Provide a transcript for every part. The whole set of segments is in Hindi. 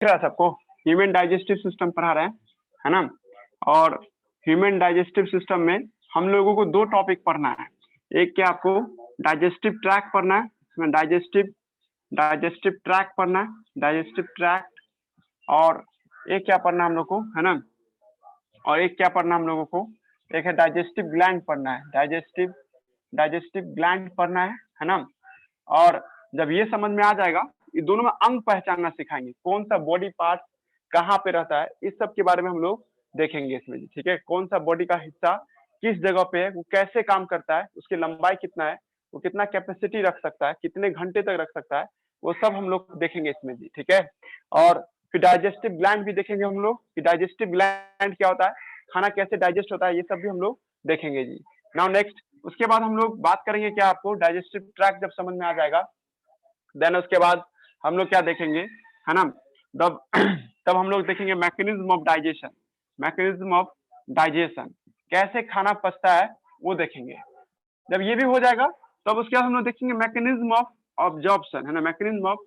रहा है सबको, ह्यूमन डाइजेस्टिव सिस्टम पढ़ा रहे हैं, है ना। और ह्यूमन डाइजेस्टिव सिस्टम में हम लोगों को दो टॉपिक पढ़ना है। एक क्या आपको डाइजेस्टिव ट्रैक पढ़ना है, इसमें डाइजेस्टिव डाइजेस्टिव ट्रैक पढ़ना है, डाइजेस्टिव ट्रैक। और एक क्या पढ़ना हम लोग को, है ना, और एक क्या पढ़ना हम लोगों को, एक है डाइजेस्टिव ग्लैंड पढ़ना है, डाइजेस्टिव डाइजेस्टिव ग्लैंड पढ़ना है ना। और जब ये समझ में आ जाएगा, ये दोनों में अंग पहचानना सिखाएंगे, कौन सा बॉडी पार्ट कहाँ पे रहता है, इस सब के बारे में हम लोग देखेंगे इसमें जी, ठीक है। कौन सा बॉडी का हिस्सा किस जगह पे है, वो कैसे काम करता है, उसकी लंबाई कितना है, वो कितना कैपेसिटी रख सकता है, कितने घंटे तक रख सकता है, वो सब हम लोग देखेंगे इसमें जी, ठीक है। और फिर डाइजेस्टिव ग्लैंड भी देखेंगे हम लोग कि डाइजेस्टिव ग्लैंड क्या होता है, खाना कैसे डाइजेस्ट होता है, ये सब भी हम लोग देखेंगे जी। नाउ नेक्स्ट, उसके बाद हम लोग बात करेंगे क्या, आपको डाइजेस्टिव ट्रैक्ट जब समझ में आ जाएगा, देन उसके बाद हम लोग क्या देखेंगे, है ना, तब तब हम लोग देखेंगे mechanism of digestion, mechanism of digestion, कैसे खाना पचता है वो देखेंगे। जब ये भी हो जाएगा, तब उसके बाद हम लोग देखेंगे मैकेनिज्म ऑफ ऑब्जॉर्प्शन, है ना, मैकेनिज्म ऑफ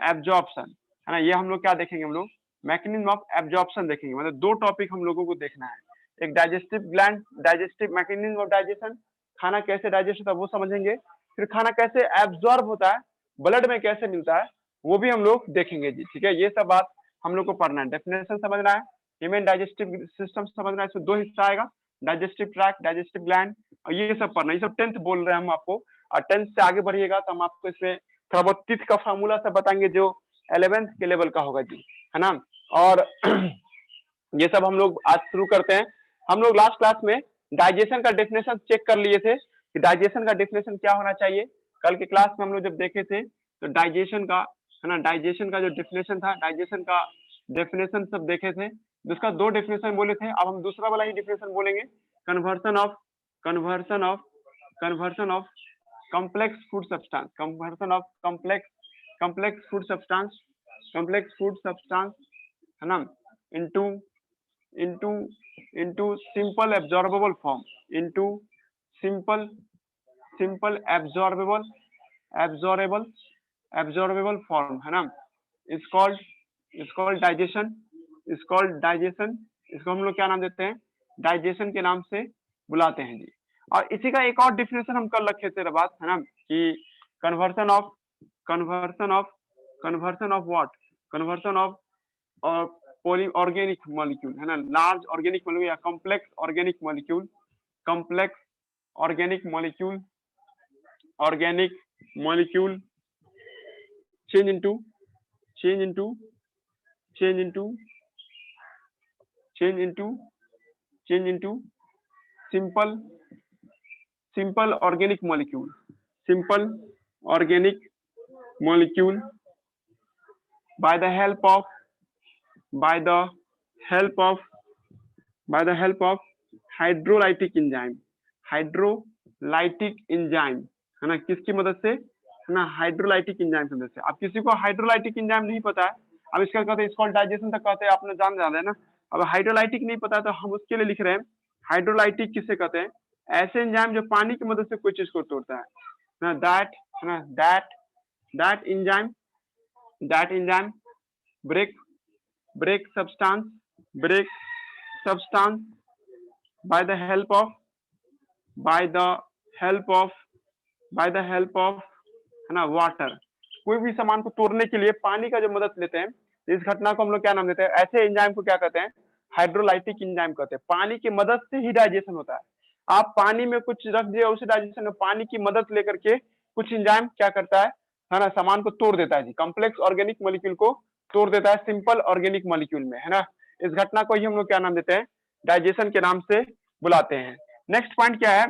एब्जॉर्प्शन, है ना। ये हम लोग क्या देखेंगे, हम लोग मैकेनिज्म ऑफ एब्जॉर्प्शन देखेंगे। मतलब दो टॉपिक हम लोगों को देखना है, एक digestive gland, digestive mechanism of digestion, खाना कैसे डाइजेस्ट होता है वो समझेंगे। फिर खाना कैसे एब्जॉर्ब होता है, ब्लड में कैसे मिलता है, वो भी हम लोग देखेंगे जी, ठीक है। ये सब बात हम लोग को पढ़ना है, डेफिनेशन समझना है, ह्यूमन डाइजेस्टिव सिस्टम समझना है। इसमें दो हिस्सा आएगा, डाइजेस्टिव ट्रैक्ट, डाइजेस्टिव ग्लैंड, और ये सब पढ़ना। ये सब 10th बोल रहे हैं हम आपको, और 10th से आगे बढ़िएगा तो हम आपको इसमें थोड़ा बहुत तिथ का फार्मूला सब बताएंगे जो 11th के लेवल का होगा जी, है ना। और ये सब हम लोग आज शुरू करते हैं। हम लोग लास्ट क्लास में डाइजेशन का डेफिनेशन चेक कर लिए थे कि डाइजेशन का डेफिनेशन क्या होना चाहिए। कल के क्लास में हम लोग जब देखे थे तो डाइजेशन का, है ना, डाइजेशन का जो डेफिनेशन था, डाइजेशन का डेफिनेशन सब देखे थे, जिसका दो डेफिनेशन बोले थे। अब हम दूसरा वाला ही डेफिनेशन बोलेंगे, conversion of conversion of conversion of complex food substance, conversion of complex food substance, complex food substance, है ना, into into into simple absorbable form, into simple simple absorbable form, है ना, is called digestion, is called digestion। इसको हम लोग क्या नाम देते हैं, डाइजेशन के नाम से बुलाते हैं जी। और इसी का एक और डिफिनेशन हम कल रखे थे बात, है ना, कि conversion of conversion of conversion of what, conversion of और पॉली ऑर्गेनिक मॉलिक्यूल, है ना, लार्ज ऑर्गेनिक मॉलिक्यूल या complex organic molecule, complex organic molecule, organic molecule change into change into change into change into change into simple simple organic molecule, simple organic molecule by the help of by the help of by the help of hydrolytic enzyme, hydrolytic enzyme, है ना, किसकी मदद से, है ना, हाइड्रोलाइटिक एंजाइम की मदद से। अब किसी को हाइड्रोलाइटिक एंजाइम नहीं पता है, अब इसका कहते हैं, इसको डाइजेशन तक कहते हैं, आपने जान जाना है ना। अब हाइड्रोलाइटिक नहीं पता तो हम उसके लिए लिख रहे हैं हाइड्रोलाइटिक किसे कहते हैं, ऐसे एंजाइम जो पानी की मदद से कोई चीज को तोड़ता है ना, दैट, है ना, that enzyme break substance by the help of by the help of by the help of, है ना, वाटर। कोई भी सामान को तोड़ने के लिए पानी का जो मदद लेते हैं, इस घटना को हम लोग क्या नाम देते हैं, ऐसे एंजाइम को क्या कहते हैं, हाइड्रोलाइटिक एंजाइम कहते हैं। पानी की मदद से ही डाइजेशन होता है। आप पानी में कुछ रख दिया, उसे डाइजेशन में पानी की मदद लेकर के कुछ एंजाइम क्या करता है ना, सामान को तोड़ देता है जी, कॉम्प्लेक्स ऑर्गेनिक मॉलिक्यूल को तोड़ देता है सिंपल ऑर्गेनिक मॉलिक्यूल में, है ना। इस घटना को ही हम लोग क्या नाम देते हैं, डाइजेशन के नाम से बुलाते हैं। नेक्स्ट पॉइंट क्या है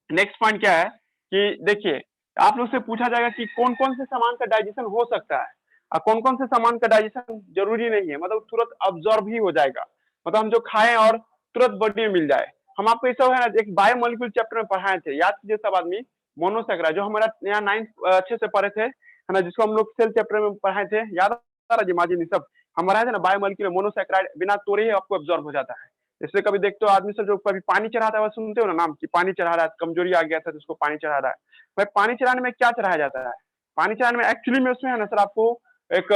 नेक्स्ट पॉइंट क्या है कि देखिए, आप लोग से पूछा जाएगा कि कौन कौन से सामान का डाइजेशन हो सकता है और कौन कौन से सामान का डाइजेशन जरूरी नहीं है, मतलब तुरंत अब्जॉर्ब ही हो जाएगा, मतलब हम जो खाएं और तुरंत बॉडी में मिल जाए। हम आपको ऐसा है ना, एक बायोमोलिक्यूल चैप्टर में पढ़ाए थे, याद कीजिए सब आदमी, मोनोसैकराइड, जो हमारा यहाँ 9th अच्छे से पढ़े थे, है ना, जिसको हम लोग सेल चैप्टर में पढ़ाए थे, याद आ रहा जी माजी सब हम पढ़ाए थे ना, बायोमोलिक्यूल मोनोसैकराइड बिना तोड़े ही आपको अब्जॉर्ब हो जाता है। इसलिए कभी देखते हो आदमी सब जो कभी पानी चढ़ाता है, सुनते हो ना नाम कि पानी चढ़ा रहा है, कमजोरी आ गया था तो उसको पानी चढ़ा रहा है। भाई पानी चढ़ाने में क्या चढ़ाया जाता है, पानी चढ़ाने में एक्चुअली में उसमें है ना सर, आपको एक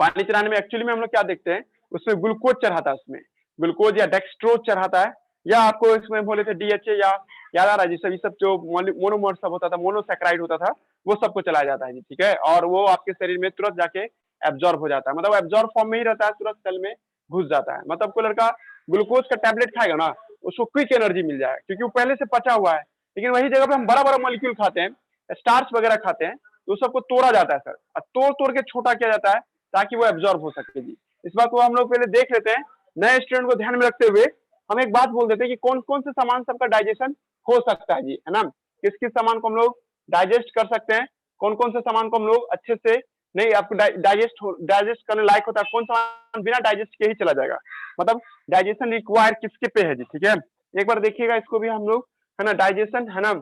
पानी चढ़ाने में एक्चुअली में हम लोग क्या देखते हैं, उसमें ग्लूकोज चढ़ाता है, उसमें ग्लूकोज या डेक्सट्रोज चढ़ाता है, या आपको इसमें बोले थे डीएचए या याद आ रहा है जी, सब जो मोनोमर सब होता था, मोनोसेक्राइड होता था, वो सबको चलाया जाता है जी, ठीक है। और वो आपके शरीर में तुरंत जाके एब्जॉर्ब हो जाता है, मतलब एब्जॉर्ब फॉर्म में ही रहता है, तुरंत सेल में घुस जाता है। मतलब कोई लड़का ग्लूकोज का टैबलेट खाएगा ना, उसको क्विक एनर्जी मिल जाए, क्योंकि वो पहले से पचा हुआ है। लेकिन वही जगह पे हम बड़ा बड़ा मॉलिक्यूल खाते हैं, स्टार्च वगैरह खाते हैं, तो सबको तोड़ा जाता है सर, और तोड़ तोड़ के छोटा किया जाता है ताकि वो एब्जॉर्ब हो सके जी। इस बात को हम लोग पहले देख लेते हैं, नए स्टूडेंट को ध्यान में रखते हुए हम एक बात बोल देते हैं कि कौन कौन से सामान सबका डाइजेशन हो सकता है जी, है ना। किस किस सामान को हम लोग डाइजेस्ट कर सकते हैं, कौन कौन से सामान को हम लोग अच्छे से नहीं, आपको डाइजेस्ट करने लायक होता है, कौन सामान बिना डाइजेस्ट के ही चला जाएगा, मतलब डाइजेशन रिक्वायर किसके पे है जी, ठीक है। एक बार देखिएगा इसको भी हम लोग, है ना, डाइजेशन, है ना,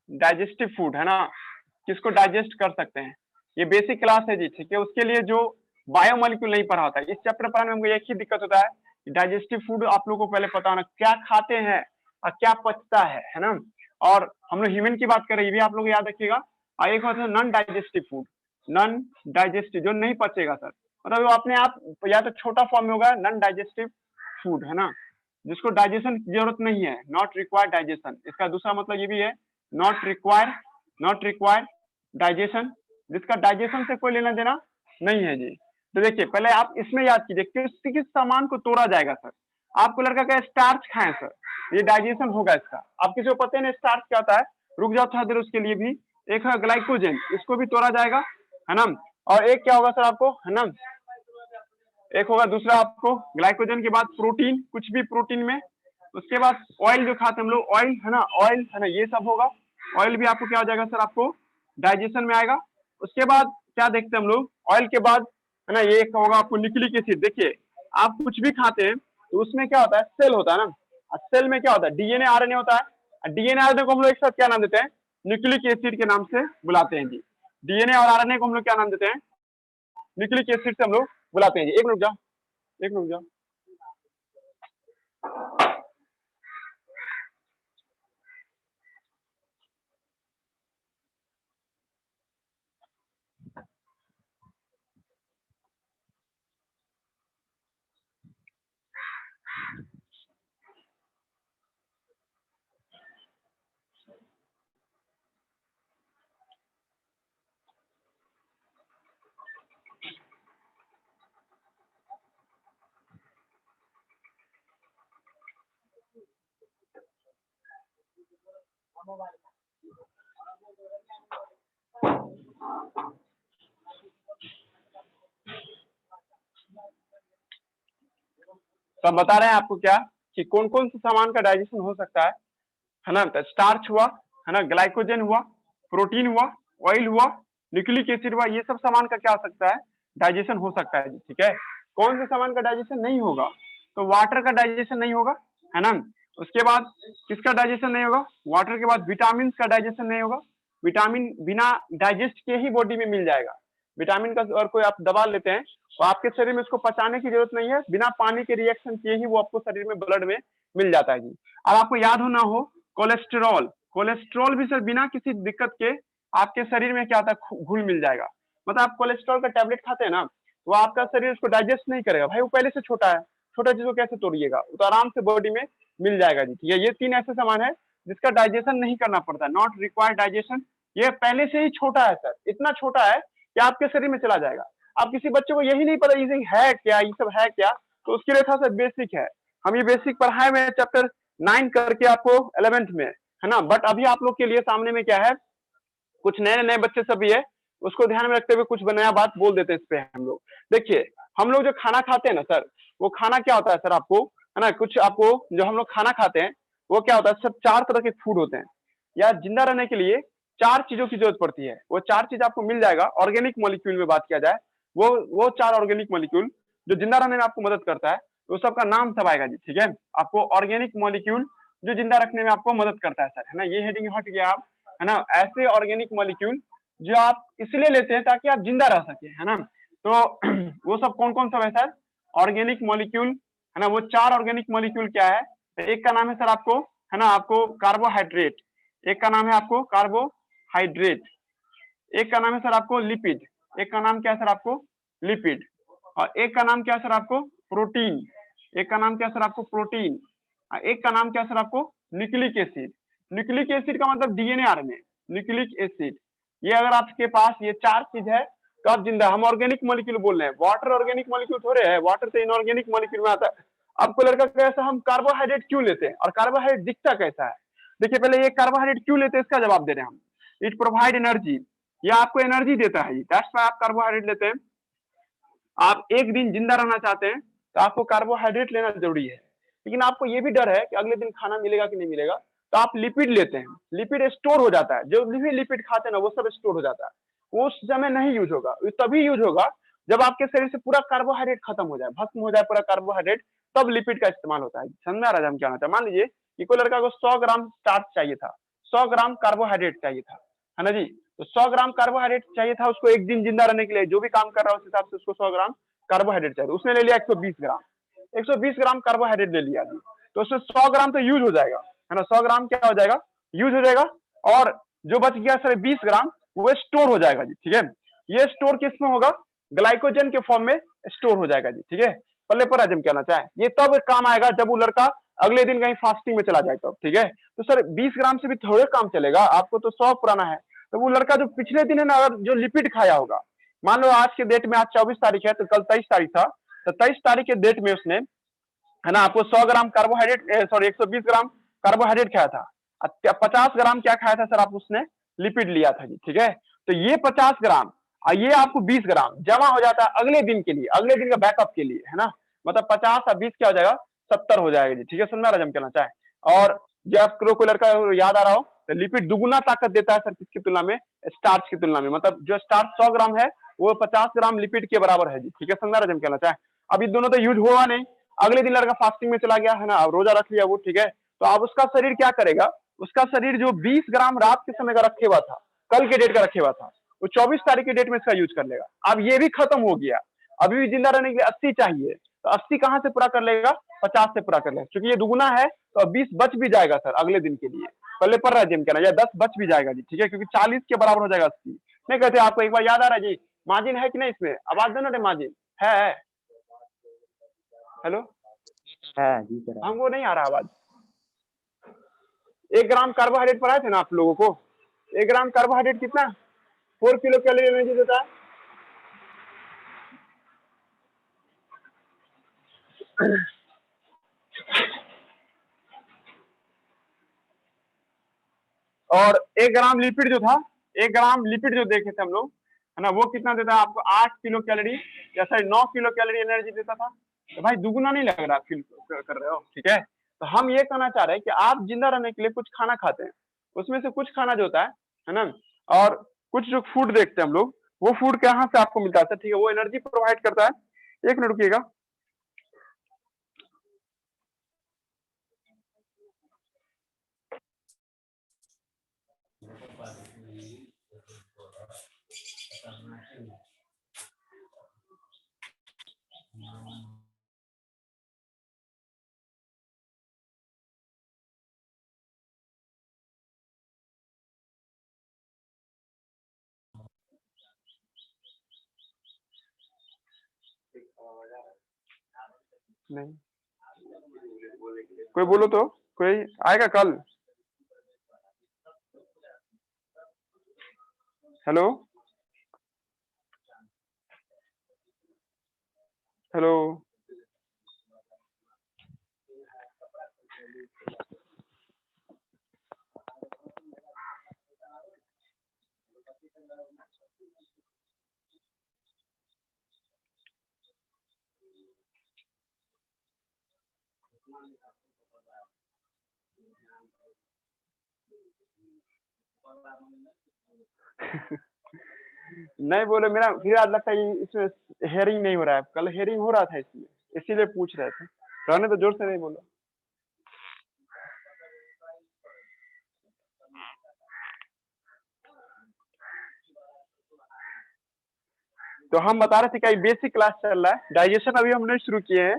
डाइजेस्टिव फूड, है ना, किसको डाइजेस्ट कर सकते हैं, ये बेसिक क्लास है जी, ठीक है। उसके लिए जो बायोमोलिक्यूल नहीं पढ़ा होता है, इस चैप्टर पढ़ाने में हमको एक ही दिक्कत होता है, डाइजेस्टिव फूड आप लोगों को पहले पता होना क्या खाते हैं और क्या पचता है ना। और हम लोग ह्यूमन की बात कर रहे हैं, ये भी आप लोग याद रखिएगा। और एक होता है non digestive food, non digestive जो नहीं पचेगा सर, मतलब वो अपने आप या तो छोटा फॉर्म में होगा नॉन डाइजेस्टिव फूड, है ना, जिसको डाइजेशन की जरूरत नहीं है, नॉट रिक्वायर्ड डाइजेशन। इसका दूसरा मतलब ये भी है नॉट रिक्वायर्ड डाइजेशन, जिसका डाइजेशन से कोई लेना देना नहीं है जी। तो देखिए पहले आप इसमें याद कीजिए किस किस सामान को तोड़ा जाएगा सर। आपको लड़का का स्टार्च खाएं सर, ये डाइजेशन होगा इसका। आप किसी को पता है ना स्टार्च क्या होता है, रुक जाओ थोड़ा देर उसके लिए भी। एक है ग्लाइकोजन, इसको भी तोड़ा जाएगा, है ना। और एक क्या होगा सर आपको, है ना, एक होगा दूसरा आपको ग्लाइकोजन के बाद प्रोटीन, कुछ भी प्रोटीन में। उसके बाद ऑयल जो खाते हैं हम लोग, ऑयल, है ना, ऑयल, है ना, ये सब होगा। ऑयल भी आपको क्या हो जाएगा सर, आपको डाइजेशन में आएगा। उसके बाद क्या देखते हैं हम लोग, ऑयल के बाद, है ना, ये होगा आपको न्यूक्लिक एसिड। देखिए आप कुछ भी खाते हैं तो उसमें क्या होता है, सेल होता है ना, और सेल में क्या होता है, डीएनए आरएनए होता है। डीएनए आरएनए को हम लोग एक साथ क्या नाम देते हैं, न्यूक्लिक एसिड के नाम से बुलाते हैं जी। डीएनए और आरएनए को हम लोग क्या नाम देते हैं, न्यूक्लिक एसिड से हम लोग बुलाते हैं जी। एक मिनट जाओ, एक मिनट जाओ। तो हम बता रहे हैं आपको क्या कि कौन कौन से सामान का डाइजेशन हो सकता है ना। तो स्टार्च हुआ, है ना, ग्लाइकोजन हुआ, प्रोटीन हुआ, ऑयल हुआ, न्यूक्लिक एसिड हुआ, ये सब सामान का क्या हो सकता है, डाइजेशन हो सकता है जी, ठीक है। कौन से सामान का डाइजेशन नहीं होगा, तो वाटर का डाइजेशन नहीं होगा, है ना। उसके बाद किसका डाइजेशन नहीं होगा, वाटर के बाद विटामिन का डाइजेशन नहीं होगा। विटामिन बिना डाइजेस्ट के ही बॉडी में मिल जाएगा। विटामिन का और कोई आप दवा लेते हैं तो आपके शरीर में उसको पचाने की जरूरत नहीं है, बिना पानी के रिएक्शन किए ही वो आपको शरीर में ब्लड में मिल जाता है जी। अब आपको याद होना हो कोलेस्ट्रॉल, कोलेस्ट्रॉल भी सर बिना किसी दिक्कत के आपके शरीर में क्या होता है, घुल मिल जाएगा। मतलब आप कोलेस्ट्रॉल का टैबलेट खाते हैं ना, तो आपका शरीर उसको डाइजेस्ट नहीं करेगा, भाई वो पहले से छोटा है, छोटा चीज को कैसे तोड़िएगा, वो तो आराम से बॉडी में मिल जाएगा जी, ठीक है। ये तीन ऐसे सामान है जिसका डाइजेशन नहीं करना पड़ता, नॉट रिक्वायर्ड डाइजेशन। ये पहले से ही छोटा है सर, इतना छोटा है कि आपके शरीर में चला जाएगा। आप किसी बच्चे को यही नहीं पता ये है क्या, ये सब है क्या, तो उसके लिए थोड़ा सा बेसिक है। हम ये बेसिक पढ़ाए हुए हैं चैप्टर 9 करके आपको 11th में, है ना। बट अभी आप लोग के लिए सामने में क्या है, कुछ नए नए बच्चे सब भी है, उसको ध्यान में रखते हुए कुछ नया बात बोल देते हैं इस पे हम लोग। देखिए हम लोग जो खाना खाते हैं ना सर, वो खाना क्या होता है सर आपको, है ना, कुछ आपको जो हम लोग खाना खाते हैं वो क्या होता है, सब 4 तरह के फूड होते हैं। या जिंदा रहने के लिए 4 चीजों की जरूरत पड़ती है, वो 4 चीज आपको मिल जाएगा। ऑर्गेनिक मॉलिक्यूल में बात किया जाए, वो 4 ऑर्गेनिक मॉलिक्यूल जो जिंदा रहने में आपको मदद करता है, तो सबका नाम सब आएगा जी, ठीक है। आपको ऑर्गेनिक मॉलिक्यूल जो जिंदा रखने में आपको मदद करता है सर, है ना, ये हेडिंग हट गया आप, है ना। ऐसे ऑर्गेनिक मॉलिक्यूल जो आप इसलिए लेते हैं ताकि आप जिंदा रह सके, है ना। तो वो सब कौन कौन सा है सर, ऑर्गेनिक मॉलिक्यूल, है ना। वो 4 ऑर्गेनिक मॉलिक्यूल क्या है, तो एक का नाम है सर आपको, है ना, आपको कार्बोहाइड्रेट, एक का नाम है आपको कार्बोहाइड्रेट, एक का नाम है सर आपको लिपिड, एक का नाम क्या है सर आपको लिपिड, और एक का नाम क्या सर आपको प्रोटीन, एक का नाम क्या सर आपको प्रोटीन, एक का नाम क्या सर आपको न्यूक्लिक एसिड। न्यूक्लिक एसिड का मतलब डीएनए आरएनए, न्यूक्लिक एसिड। ये अगर आपके पास ये चार चीज है तो आप जिंदा। हम ऑर्गेनिक मॉलिक्यूल बोल रहे हैं, वाटर ऑर्गेनिक मॉलिक्यूल थोड़े है, वाटर से इनऑर्गेनिक मॉलिक्यूल में आता है। आपको लड़का कैसा हम कार्बोहाइड्रेट क्यों लेते हैं और कार्बोहाइड्रेट दिखता कैसा है? देखिए पहले ये कार्बोहाइड्रेट क्यों लेते हैं इसका जवाब दे रहे हैं हम। इट प्रोवाइड एनर्जी, ये आपको एनर्जी देता है, दैट्स व्हाई आप कार्बोहाइड्रेट लेते हैं। आप एक दिन जिंदा रहना चाहते हैं तो आपको कार्बोहाइड्रेट लेना जरूरी है, लेकिन आपको ये भी डर है कि अगले दिन खाना मिलेगा कि नहीं मिलेगा, तो आप लिपिड लेते हैं। लिपिड स्टोर हो जाता है, जो भी लिपिड खाते हैं ना वो सब स्टोर हो जाता है, वो उस समय नहीं यूज होगा, तभी यूज होगा जब आपके शरीर से पूरा कार्बोहाइड्रेट खत्म हो जाए, भस्म हो जाए पूरा कार्बोहाइड्रेट, तब लिपिड का इस्तेमाल होता है। समझ आ रहा है हम क्या होना चाहिए? मान लीजिए कि कोई लड़का को 100 ग्राम स्टार्च चाहिए था, 100 ग्राम कार्बोहाइड्रेट चाहिए था, है ना जी। तो 100 ग्राम कार्बोहाइड्रेट चाहिए था उसको एक दिन जिंदा रहने के लिए, जो भी काम कर रहा है उस हिसाब से उसको 100 ग्राम कार्बोहाइड्रेट चाहिए, उसने ले लिया 120 ग्राम, 120 ग्राम कार्बोहाइड्रेट ले लिया जी, तो उसमें 100 ग्राम तो यूज हो जाएगा, है ना। 100 ग्राम क्या हो जाएगा, यूज हो जाएगा, और जो बच गया सर 20 ग्राम वो स्टोर हो जाएगा जी, ठीक है। ये स्टोर किस में होगा, ग्लाइकोजन के फॉर्म में स्टोर हो जाएगा जी, ठीक है। पल्ले पर हम कहना चाहे ये तब काम आएगा जब वो लड़का अगले दिन कहीं फास्टिंग में चला जाए तब, ठीक है। तो सर 20 ग्राम से भी थोड़े काम चलेगा, आपको तो 100 पुराना है। तो वो लड़का जो पिछले दिन है ना अगर जो लिपिड खाया होगा, मान लो आज के डेट में आज 24 तारीख है तो कल 23 तारीख था, तो 23 तारीख के डेट में उसने, है ना, आपको 100 ग्राम कार्बोहाइड्रेट सॉरी 120 ग्राम कार्बोहाइड्रेट खाया था, 50 ग्राम क्या खाया था सर आप, उसने लिपिड लिया था जी, ठीक है। तो ये 50 ग्राम और ये आपको 20 ग्राम जमा हो जाता है अगले दिन के लिए, अगले दिन का बैकअप के लिए, है ना। मतलब 50 और 20 क्या हो जाएगा, 70 हो जाएगा जी, ठीक है। समझा रहा कहना चाहे। और जब कोई लड़का याद आ रहा हो तो लिपिड दुगुना ताकत देता है सर किसकी तुलना में, स्टार्च की तुलना में। मतलब जो स्टार्च 100 ग्राम है वो 50 ग्राम लिपिड के बराबर है जी, ठीक है। समझा रहा कहना चाहे। अब ये दोनों तो यूज हुआ नहीं, अगले दिन लड़का फास्टिंग में चला गया, है ना, रोजा रख लिया वो, ठीक है। तो अब उसका शरीर क्या करेगा, उसका शरीर जो 20 ग्राम रात के समय का रखे हुआ था, कल के डेट का रखे हुआ था, वो 24 तारीख के डेट में इसका यूज कर लेगा। अब ये भी खत्म हो गया, अभी भी जिंदा रहने के लिए 80 चाहिए, तो 80 कहां से पूरा कर लेगा, 50 से पूरा कर लेगा, क्योंकि ये दुगुना है तो अब 20 बच भी जाएगा सर अगले दिन के लिए। पहले पढ़ रहा है जिम कहना, या 10 बच भी जाएगा जी, ठीक है, क्योंकि 40 के बराबर हो जाएगा 80। नहीं कहते आपको एक बार याद आ रहा है जी, मार्जिन है कि नहीं इसमें, आवाज देना रे, मार्जिन है, हेलो है जी सर। हमको नहीं आ रहा आवाज। 1 ग्राम कार्बोहाइड्रेट पढ़ाए थे ना आप लोगों को, 1 ग्राम कार्बोहाइड्रेट कितना 4 किलो कैलोरी एनर्जी देता है। और 1 ग्राम लिपिड जो था, 1 ग्राम लिपिड जो देखे थे हम लोग, है ना, वो कितना देता है आपको 8 किलो कैलोरी या सॉरी 9 किलो कैलोरी एनर्जी देता था। तो भाई दुगुना नहीं लग रहा, फील कर रहे हो, ठीक है। तो हम ये कहना चाह रहे हैं कि आप जिंदा रहने के लिए कुछ खाना खाते हैं, उसमें से कुछ खाना जो होता है ना, और कुछ जो फूड देखते हैं हम लोग, वो फूड कहाँ से आपको मिलता है, ठीक है, वो एनर्जी प्रोवाइड करता है। एक मिनट रुकिएगा। नहीं कोई बोलो तो, कोई आएगा कल, हेलो हेलो। नहीं बोले, मेरा फिर आज लगता है इसमें हेयरिंग नहीं हो रहा है, कल हेयरिंग हो रहा था इसलिए इसीलिए पूछ रहे थे। रहने तो जोर से नहीं बोलो। तो हम बता रहे थे कि बेसिक क्लास चल रहा है, डाइजेशन अभी हमने शुरू किए हैं।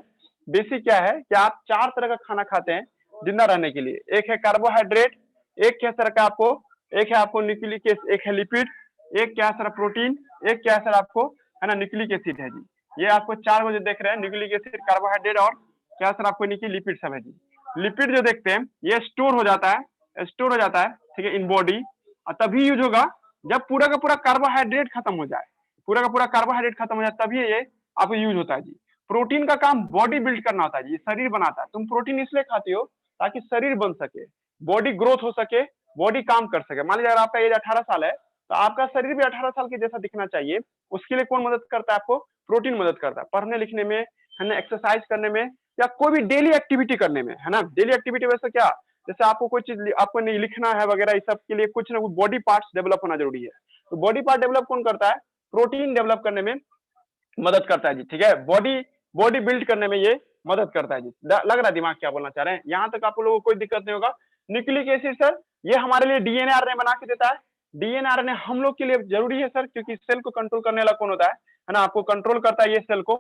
बेसिक क्या है कि आप 4 तरह का खाना खाते हैं जिंदा रहने के लिए, एक है कार्बोहाइड्रेट, एक क्या सर का आपको, एक है आपको न्यूक्लिक, एक है लिपिड, एक क्या सर प्रोटीन, एक क्या सर आपको है ना, न्यूक्लिक एसिड है जी। ये आपको 4 को जो देख रहे हैं, न्यूक्लिक एसिड, कार्बोहाइड्रेट और क्या सर आपको नीचे लिपिड सब है जी। लिपिड जो देखते हैं ये स्टोर हो जाता है, ठीक है, इन बॉडी, और तभी यूज होगा जब पूरा का पूरा कार्बोहाइड्रेट खत्म हो जाए, पूरा का पूरा कार्बोहाइड्रेट खत्म हो जाए तभी ये आपको यूज होता है जी। प्रोटीन का काम बॉडी बिल्ड करना होता है जी, शरीर बनाता है। तुम प्रोटीन इसलिए खाती हो ताकि शरीर बन सके, बॉडी ग्रोथ हो सके, बॉडी काम कर सके। मान लीजिए अगर आपका एज 18 साल है तो आपका शरीर भी 18 साल के जैसा दिखना चाहिए। उसके लिए कौन मदद करता है आपको? प्रोटीन मदद करता है, पढ़ने लिखने में, है ना, एक्सरसाइज करने में, या कोई भी डेली एक्टिविटी करने में, है ना। डेली एक्टिविटी वैसे क्या, जैसे आपको कोई चीज आपको नहीं लिखना है वगैरह, इस सब के लिए कुछ ना कुछ बॉडी पार्ट्स डेवलप होना जरूरी है। तो बॉडी पार्ट डेवलप कौन करता है? प्रोटीन डेवलप करने में मदद करता है जी, ठीक है। बॉडी बॉडी बिल्ड करने में ये मदद करता है जी। लग रहा है दिमाग क्या बोलना चाह रहे हैं? यहाँ तक आप लोगों को कोई दिक्कत नहीं होगा। न्यूक्लिक एसिड सर ये हमारे लिए डीएनए आरएनए बना के देता है। डीएनए आरएनए हम लोग के लिए जरूरी है सर, क्योंकि सेल को कंट्रोल करने वाला कौन होता है ना, आपको कंट्रोल करता है ये सेल को,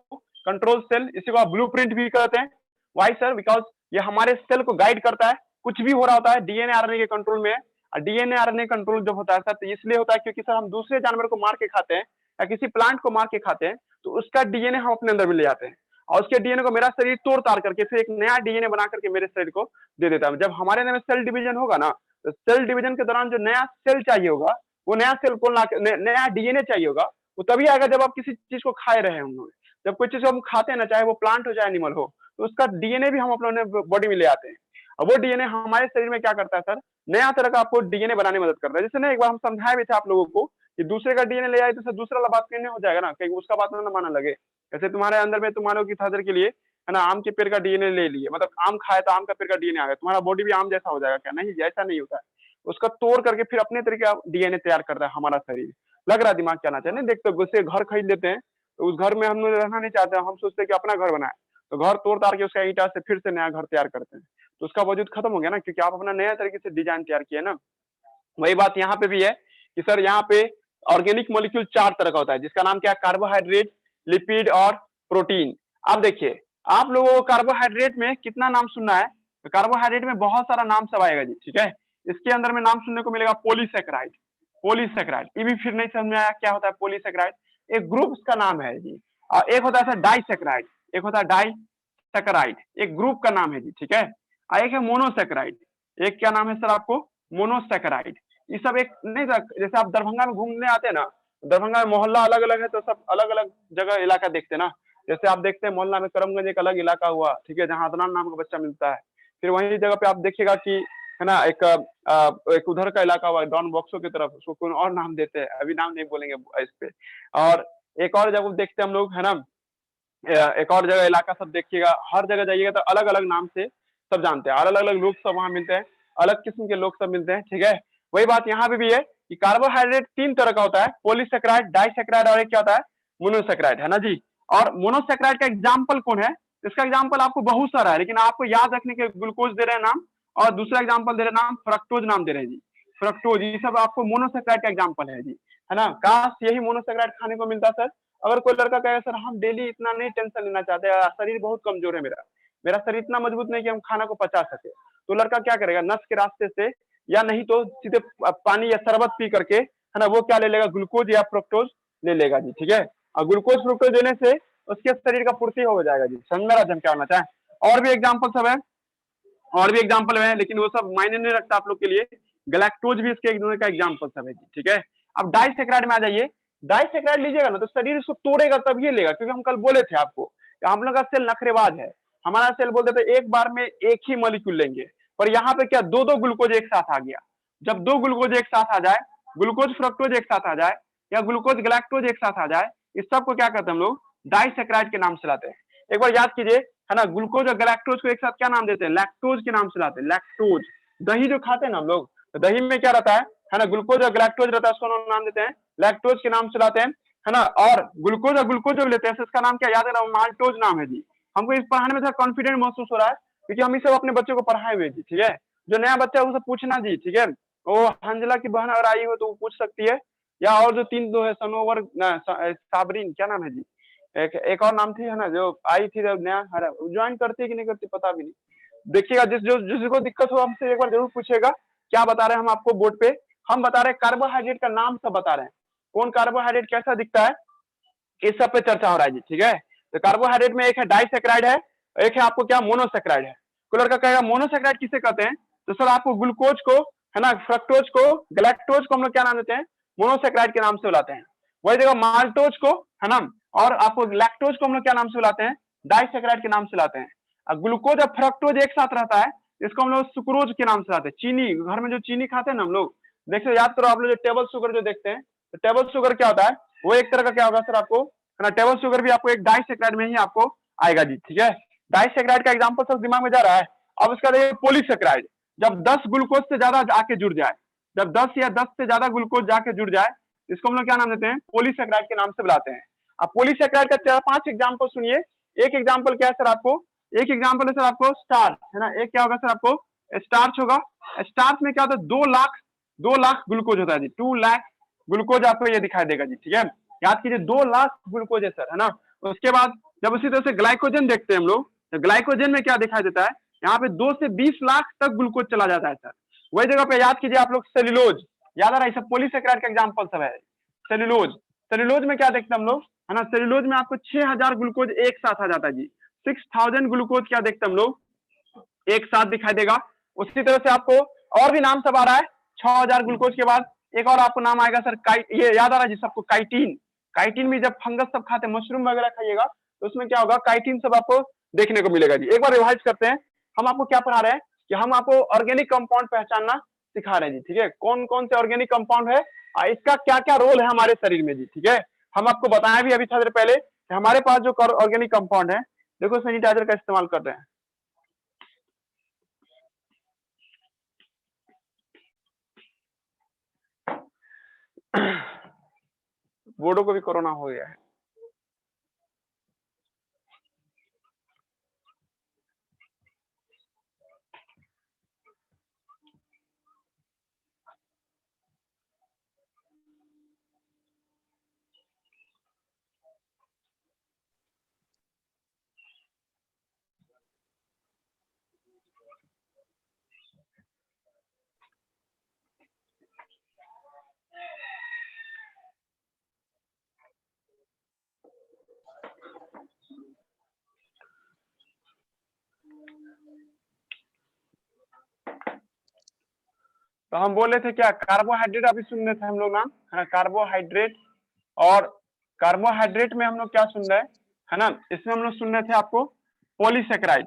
कंट्रोल सेल, इसी को आप ब्लूप्रिंट भी कहते हैं। Why sir? बिकॉज ये हमारे सेल को गाइड करता है, कुछ भी हो रहा होता है डीएनए आरएनए के कंट्रोल में। और डीएनए आरएनए कंट्रोल जब होता है सर तो इसलिए होता है क्योंकि सर हम दूसरे जानवर को मार के खाते हैं या किसी प्लांट को मार के खाते हैं, तो उसका डीएनए हम अपने अंदर में ले आते हैं, और उसके डीएनए को मेरा शरीर तोड़ ताड़ करके फिर एक नया डीएनए बना करके मेरे शरीर को दे देता है। जब हमारे अंदर में सेल डिवीजन होगा ना, तो सेल डिवीजन के दौरान जो नया सेल चाहिए होगा, वो नया सेल को नया डीएनए चाहिए होगा, वो तभी आएगा जब आप किसी चीज को खा रहे होंगे। जब कोई चीज हम खाते हैं ना, चाहे वो प्लांट हो चाहे एनिमल हो, तो उसका डीएनए भी हम अपने बॉडी में ले आते हैं। और वो डीएनए हमारे शरीर में क्या करता है सर, नया तरह का आपको डीएनए बनाने में मदद करता है। जैसे ना एक बार हम समझाए भी थे आप लोगों को कि दूसरे का डीएनए ले आए तो सर दूसरा वाला बात करने हो जाएगा ना, कहीं उसका बात ना माना लगे। जैसे तुम्हारे अंदर में तुम्हारे की फादर के लिए, है ना, आम के पेड़ का डीएनए ले लिए, मतलब आम खाए तो आम का पेड़ का डीएनए आ गया, तुम्हारा बॉडी भी आम जैसा हो जाएगा क्या? नहीं, ऐसा नहीं होता है। उसका तोड़ करके फिर अपने तरीके का डीएनए तैयार करता है हमारा शरीर। लग रहा है दिमाग क्या ना चाहिए? नहीं देखते गुस्से घर खरीद लेते हैं, तो उस घर में हम लोग रहना नहीं चाहते, हम सोचते हैं कि अपना घर बनाए, तो घर तोड़ ताड़ के उसका ईंटा से फिर से नया घर तैयार करते हैं, तो उसका वजूद खत्म हो गया ना, क्योंकि आप अपना नया तरीके से डिजाइन तैयार किया ना। वही बात यहाँ पे भी है कि सर यहाँ पे ऑर्गेनिक मॉलिक्यूल 4 तरह का होता है, जिसका नाम क्या है? कार्बोहाइड्रेट, लिपिड और प्रोटीन। अब देखिए आप लोगों को कार्बोहाइड्रेट में कितना नाम सुनना है? तो कार्बोहाइड्रेट में बहुत सारा नाम सब आएगा जी, ठीक है। इसके अंदर में नाम सुनने को मिलेगा पॉलीसेकेराइड, पॉलीसेकेराइड। ये भी फिर नहीं समझ में आया क्या होता है पॉलीसेकेराइड? एक ग्रुप का नाम है जी। और एक होता है सर डाइसेकेराइड, एक होता है डाइसेकेराइड, एक ग्रुप का नाम है जी, ठीक है। और एक है मोनोसेकेराइड, एक क्या नाम है सर आपको? मोनोसेकेराइड। ये सब एक नहीं था, जैसे आप दरभंगा में घूमने आते हैं ना, दरभंगा में मोहल्ला अलग अलग है, तो सब अलग अलग जगह इलाका देखते हैं ना। जैसे आप देखते हैं मोहल्ला में करमगंज एक अलग इलाका हुआ, ठीक है, जहाँ अदनान नाम का बच्चा मिलता है। फिर वही जगह पे आप देखिएगा कि, है ना, एक उधर का इलाका हुआ डॉन बॉक्सो की तरफ, उसको कोई और नाम देते हैं, अभी नाम नहीं बोलेंगे इस पे। और एक और जगह देखते हैं हम लोग, है ना, एक और जगह इलाका सब देखिएगा, हर जगह जाइएगा तो अलग अलग नाम से सब जानते हैं, अलग अलग लोग सब वहाँ मिलते हैं, अलग किस्म के लोग सब मिलते हैं, ठीक है। वही बात यहाँ पे भी है कि कार्बोहाइड्रेट 3 तरह का होता है, पॉलीसेकेराइड, डाइसेकेराइड और एक क्या होता है? मोनोसेकेराइड, है ना जी। और मोनोसेकेराइड का एग्जाम्पल कौन है? इसका एग्जाम्पल आपको बहुत सारा है, लेकिन आपको याद रखने के ग्लूकोज दे रहे हैं नाम, और दूसरा एग्जाम्पल दे रहे हैं नाम, फ्रक्टोज नाम दे रहे हैं जी, फ्रक्टोज। ये सब आपको मोनोसेकेराइड का एग्जाम्पल है जी, है ना। काश यही मोनोसेकेराइड खाने को मिलता सर। अगर कोई लड़का कहे सर हम डेली इतना नहीं टेंशन लेना चाहते, शरीर बहुत कमजोर है मेरा, मेरा शरीर इतना मजबूत नहीं कि हम खाना को पचा सके, तो लड़का क्या करेगा? नस के रास्ते से, या नहीं तो सीधे पानी या शरबत पी करके, है ना, वो क्या ले लेगा? ग्लूकोज या फ्रुक्टोज ले लेगा जी, ठीक है। और ग्लूकोज फ्रुक्टोज लेने से उसके शरीर का पूर्ति हो जाएगा जी। समझ में क्या होना चाहे? और भी एग्जाम्पल सब है, और भी एग्जाम्पल है, लेकिन वो सब मायने नहीं रखता आप लोग के लिए। गैलेक्टोज भी इसके का एग्जाम्पल सब है जी, ठीक है। अब डाइसेकेराइड में आ जाइए। डाइसेकेराइड लीजिएगा ना तो शरीर उसको तोड़ेगा तब ये लेगा, क्योंकि हम कल बोले थे आपको कि हम लोग का सेल नखरेबाज है। हमारा सेल बोलते थे एक बार में एक ही मॉलिक्यूल लेंगे, पर यहाँ पे क्या दो दो ग्लूकोज एक साथ आ गया। जब दो ग्लूकोज एक साथ आ जाए, ग्लूकोज फ्रक्टोज एक साथ आ जाए, या ग्लूकोज गैलेक्टोज एक साथ आ जाए, इस सब को क्या कहते हैं हम लोग? डाइसेकेराइड के नाम से लाते हैं। एक बार याद कीजिए, है ना, ग्लूकोज और गैलेक्टोज को एक साथ क्या नाम देते हैं? लैक्टोज के नाम से लाते हैं, लैक्टोज। दही जो खाते हैं ना हम लोग, तो दही में क्या रहता है ना, ग्लूकोज और गैलेक्टोज रहता है, उसको नाम देते हैं लैक्टोज के नाम से लाते हैं, है ना। और ग्लूकोज और ग्लूकोज जो लेते हैं इसका नाम क्या याद है? माल्टोज नाम है जी। हमको इस पढ़ाने में थोड़ा कॉन्फिडेंट महसूस हो रहा है, क्योंकि हम इस सब अपने बच्चों को पढ़ाए हुए जी, ठीक है। जो नया बच्चा है उसे पूछना जी, ठीक है। वो हंजला की बहन अगर आई हो तो वो पूछ सकती है, या और जो 3 दो है, सनोवर, साबरीन, क्या नाम है जी, एक और नाम थी, है ना, जो आई थी जब नया, ज्वाइन करती है कि नहीं करती पता भी नहीं। देखिएगा, जिसको दिक्कत हो हमसे एक बार जरूर पूछेगा। क्या बता रहे हैं हम आपको बोर्ड पे? हम बता रहे हैं कार्बोहाइड्रेट का नाम सब बता रहे हैं। कौन कार्बोहाइड्रेट कैसा दिखता है? इस सब पे चर्चा हो रहा है जी, ठीक है। तो कार्बोहाइड्रेट में एक है डाइसेक्राइड है, एक है आपको क्या मोनोसेक्राइड है। कोई लड़का कहेगा मोनोसेक्राइड किसे कहते हैं, तो सर आपको ग्लूकोज को है ना, फ्रक्टोज को, गैलेक्टोज को हम लोग क्या नाम देते हैं, मोनोसेक्राइड के नाम से बुलाते हैं। वही जगह माल्टोज को है ना, और आपको लैक्टोज को हम लोग क्या नाम से बुलाते हैं, डाइसेक्राइड के नाम से बुलाते हैं। अब ग्लूकोज और फ्रक्टोज एक साथ रहता है, इसको हम लोग सुक्रोज के नाम से बुलाते हैं। चीनी, घर में जो चीनी खाते हैं ना हम लोग, देखो याद करो आप लोग, जो टेबल शुगर जो देखते हैं, तो टेबल शुगर क्या होता है, वो एक तरह का क्या होगा सर आपको है ना, टेबल शुगर भी आपको एक डाइसेक्राइड में ही आपको आएगा जी, ठीक है। डाइसेक्राइड का एग्जांपल सब दिमाग में जा रहा है। अब इसका देखिए पॉलीसेक्राइड, जब 10 ग्लूकोज से ज्यादा आके जुड़ जाए, जब 10 या 10 से ज्यादा ग्लूकोज जाके जुड़ जाए, इसको हम लोग क्या नाम देते हैं, पॉलीसेक्राइड के नाम से बुलाते हैं। अब पॉलीसेक्राइड का 4-5 एग्जाम्पल सुनिए। एक एग्जाम्पल क्या है सर आपको, एक एग्जाम्पल है सर आपको स्टार्च है ना, एक क्या होगा सर आपको स्टार्च होगा। स्टार्च में क्या होता है, 2 लाख ग्लूकोज होता है जी, 2 लाख ग्लूकोज आपको ये दिखाई देगा जी, ठीक है। याद कीजिए 2 लाख ग्लूकोज है सर, है ना। उसके बाद जब उसी तरह से ग्लाइकोजन देखते हैं हम लोग, तो ग्लाइकोजन में क्या दिखाई देता है, यहाँ पे 2 से 20 लाख तक ग्लूकोज चला जाता है सर। वही जगह पे याद कीजिए आप लोग सेल्यूलोज, याद आ रहा है, सब पॉलीसेक्राइड का एग्जाम्पल सब है। सेल्यूलोज, सेल्यूलोज में क्या देखते हैं हम लोग है ना, सेल्यूलोज में आपको 6000 ग्लूकोज एक साथ आ जाता है जी, 6000 ग्लूकोज क्या देखते हैं हम लोग एक साथ दिखाई देगा। उसी तरह से आपको और भी नाम सब आ रहा है, 6000 ग्लूकोज के बाद एक और आपको नाम आएगा सर ये याद आ रहा है जी सबको, काइटिन। काइटिन भी जब फंगस सब खाते हैं, मशरूम वगैरह खाइएगा, तो उसमें क्या होगा, काइटिन सब आपको देखने को मिलेगा जी। एक बार रिवाइज करते हैं, हम आपको क्या पढ़ा रहे हैं कि हम आपको ऑर्गेनिक कंपाउंड पहचानना सिखा रहे हैं जी, ठीक है। कौन कौन से ऑर्गेनिक कंपाउंड है, इसका क्या क्या रोल है हमारे शरीर में जी, ठीक है। हम आपको बताया भी अभी थोड़ी देर पहले कि हमारे पास जो ऑर्गेनिक कंपाउंड है, देखो सैनिटाइजर का इस्तेमाल कर रहे हैं। बोर्डो को भी कोरोना हो गया है। तो हम बोले थे क्या, कार्बोहाइड्रेट अभी सुन रहे थे हम लोग नाम है ना, कार्बोहाइड्रेट। और कार्बोहाइड्रेट में हम लोग क्या सुन रहे हैं है ना, इसमें हम लोग सुन रहे थे आपको पॉलीसेक्राइड,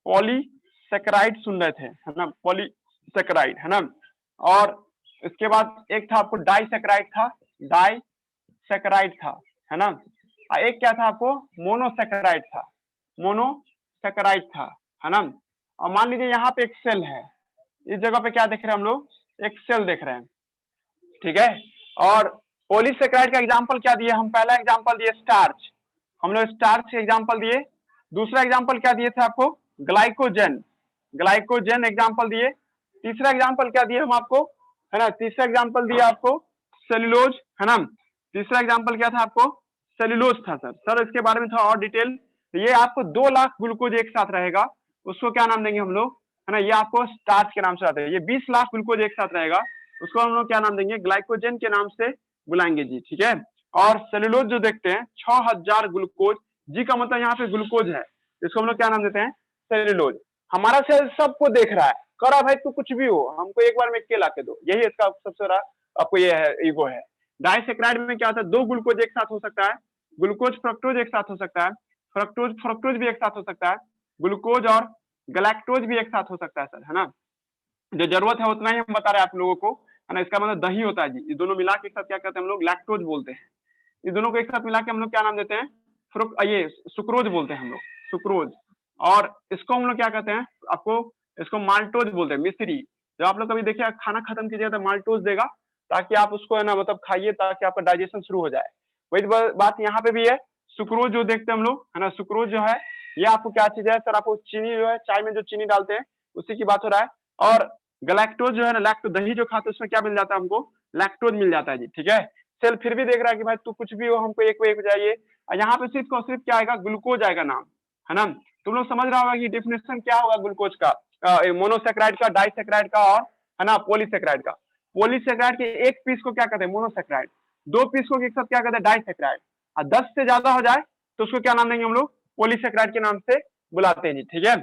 पॉलीसेक्राइड सुन रहे थे है ना, पॉलीसेक्राइड है ना। और इसके बाद एक था आपको डाइसेक्राइड था, डाइसेक्राइड था है ना। एक क्या था आपको, मोनोसेक्राइड था, मोनोसेक्राइड था है ना। और मान लीजिए यहाँ पे एक सेल है, इस जगह पे क्या देख रहे हैं हम लोग, एक सेल देख रहे हैं, ठीक है। और पॉलीसेक्राइड का एग्जांपल क्या दिए हम, पहला एग्जांपल दिए स्टार्च, हम लोग स्टार्च के एग्जांपल दिए। दूसरा एग्जांपल क्या दिए थे आपको, ग्लाइकोजन, ग्लाइकोजन एग्जांपल दिए। तीसरा एग्जांपल क्या दिए हम आपको है ना, तीसरा एग्जांपल दिया आपको सेल्यूलोज है ना। तीसरा एग्जांपल क्या था आपको, सेल्यूलोज था सर इसके बारे में थोड़ा और डिटेल। ये आपको 2 लाख ग्लूकोज एक साथ रहेगा, उसको क्या नाम देंगे हम लोग है ना, ये आपको स्टार्च के नाम से आते हैं। ये 20 लाख ग्लूकोज एक साथ रहेगा, उसको हम लोग क्या नाम देंगे, ग्लाइकोजन के नाम से बुलाएंगे जी, ठीक है। और सेल्यूलोज जो देखते हैं 6000 ग्लूकोज, जी का मतलब यहाँ पे ग्लूकोज है, इसको हम लोग क्या नाम देते हैं, सेल्यूलोज। हमारा सेल सबको देख रहा है, कह रहा भाई तू कुछ भी हो, हमको एक बार में केला ला के दो, यही इसका सबसे बड़ा आपको ये है, ईगो है। डाइसेक्राइड में क्या होता है, 2 ग्लूकोज एक साथ हो सकता है, ग्लूकोज फ्रक्टोज एक साथ हो सकता है, फ्रक्टोज फ्रक्टोज भी एक साथ हो सकता है, ग्लूकोज और गैलेक्टोज भी एक साथ हो सकता है सर है ना। जो जरूरत है उतना ही हम बता रहे हैं आप लोगों को है ना। इसका मतलब दही होता है जी, ये दोनों मिला के एक साथ क्या कहते हैं हम लोग, लैक्टोज बोलते हैं। इस दोनों को एक साथ मिला के हम लोग क्या नाम देते हैं, ये सुक्रोज बोलते हैं हम लोग, सुक्रोज। और इसको हम लोग क्या कहते हैं आपको, इसको माल्टोज बोलते हैं, मिश्री। जब आप लोग कभी देखिए खाना खत्म कीजिएगा तो माल्टोज देगा, ताकि आप उसको है ना मतलब खाइए, ताकि आपका डाइजेशन शुरू हो जाए। वही बात यहाँ पे भी है, सुक्रोज जो देखते हैं हम लोग है ना, सुक्रोज जो है ये आपको क्या चीज है सर, आपको चीनी जो है, चाय में जो चीनी डालते हैं उसी की बात हो रहा है। और गैलेक्टोज जो है ना, लैक्टो दही जो खाते हैं उसमें क्या मिल जाता है हमको, लैक्टोज मिल जाता है जी, ठीक है। सेल फिर भी देख रहा है कि भाई तू कुछ भी हो, हमको एक चाहिए। यहाँ पे सिर्फ और सिर्फ क्या आएगा, ग्लूकोज आएगा नाम है ना। तुम लोग समझ रहा होगा कि डेफिनेशन क्या होगा ग्लूकोज का, मोनोसेक्राइड का, डाइसेक्राइड का और है ना पॉलीसेक्राइड का। पॉलीसेक्राइड के एक पीस को क्या कहते हैं, मोनोसेक्राइड। 2 पीस को एक साथ क्या कहते हैं, डाइसेक्राइड। और 10 से ज्यादा हो जाए तो उसको क्या नाम देंगे हम लोग, पॉलीसेकेराइड के नाम से बुलाते हैं जी, ठीक है।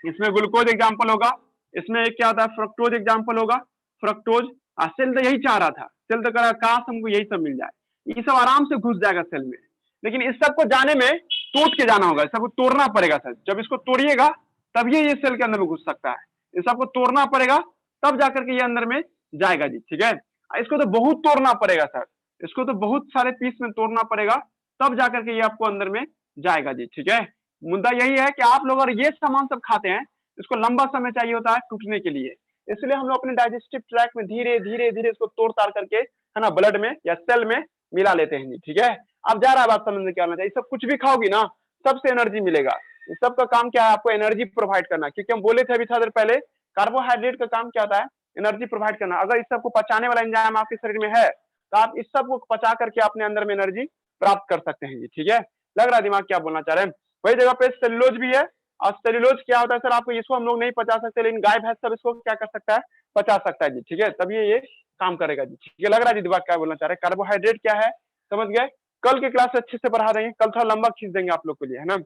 इसमें ग्लूकोज एग्जाम्पल होगा, इसमें एक क्या होता है, फ्रक्टोज एग्जाम्पल होगा, फ्रक्टोज। सेल तो यही चाह रहा था, सेल तो कह रहा काश हमको यही सब मिल जाए, ये सब आराम से घुस जाएगा सेल में, लेकिन इस सब को जाने में टूट के जाना होगा, इस सबको तोड़ना पड़ेगा सर। जब इसको तोड़िएगा तब ये सेल के अंदर में घुस सकता है, इस सबको तोड़ना पड़ेगा तब जाकर के ये अंदर में जाएगा जी, ठीक है। इसको तो बहुत तोड़ना पड़ेगा सर, इसको तो बहुत सारे पीस में तोड़ना पड़ेगा तब जाकर के ये आपको अंदर में जाएगा जी, ठीक है। मुद्दा यही है कि आप लोग अगर ये सामान सब खाते हैं, इसको लंबा समय चाहिए होता है टूटने के लिए, इसलिए हम लोग अपने डाइजेस्टिव ट्रैक में धीरे धीरे धीरे इसको तोड़ ताड़ करके, है ना, ब्लड में या सेल में मिला लेते हैं जी, ठीक है। अब जा रहा है बात समझ में क्या होना चाहिए, सब कुछ भी खाओगी ना सबसे एनर्जी मिलेगा, इस सब का काम क्या है, आपको एनर्जी प्रोवाइड करना, क्योंकि हम बोले थे अभी थोड़ा देर पहले कार्बोहाइड्रेट का काम क्या होता है, एनर्जी प्रोवाइड करना। अगर इस सबको पचाने वाला एंजाइम आपके शरीर में है तो आप इस सबको पचा करके अपने अंदर में एनर्जी प्राप्त कर सकते हैं जी, ठीक है। लग रहा है दिमाग क्या बोलना चाह रहे हैं। वही जगह पे सेलुलोज भी है, और सेलुलोज क्या होता है सर, आपको इसको हम लोग नहीं पचा सकते, लेकिन गाय भैंस सब इसको क्या कर सकता है, पचा सकता है जी, ठीक है, तभी ये काम करेगा जी, ठीक है। लग रहा है जी दिमाग क्या बोलना चाह रहे हैं। कार्बोहाइड्रेट क्या है समझ गए, कल की क्लास अच्छे से पढ़ा देंगे, कल थोड़ा लंबा खींच देंगे आप लोग के लिए, है ना।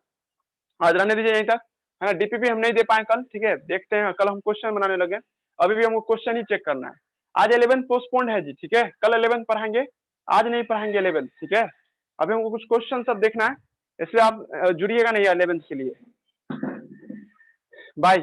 आज रहने दीजिए यहीं तक, है ना। डीपीपी हम नहीं दे पाए कल, ठीक है, देखते हैं कल हम क्वेश्चन बनाने लगे, अभी भी हमको क्वेश्चन ही चेक करना है। आज 11 पोस्टपोन्ड है जी, ठीक है, कल 11 पढ़ाएंगे, आज नहीं पढ़ाएंगे 11, ठीक है। अभी हमको कुछ क्वेश्चन सब देखना है, इसलिए आप जुड़िएगा नहीं 11 के लिए। बाय।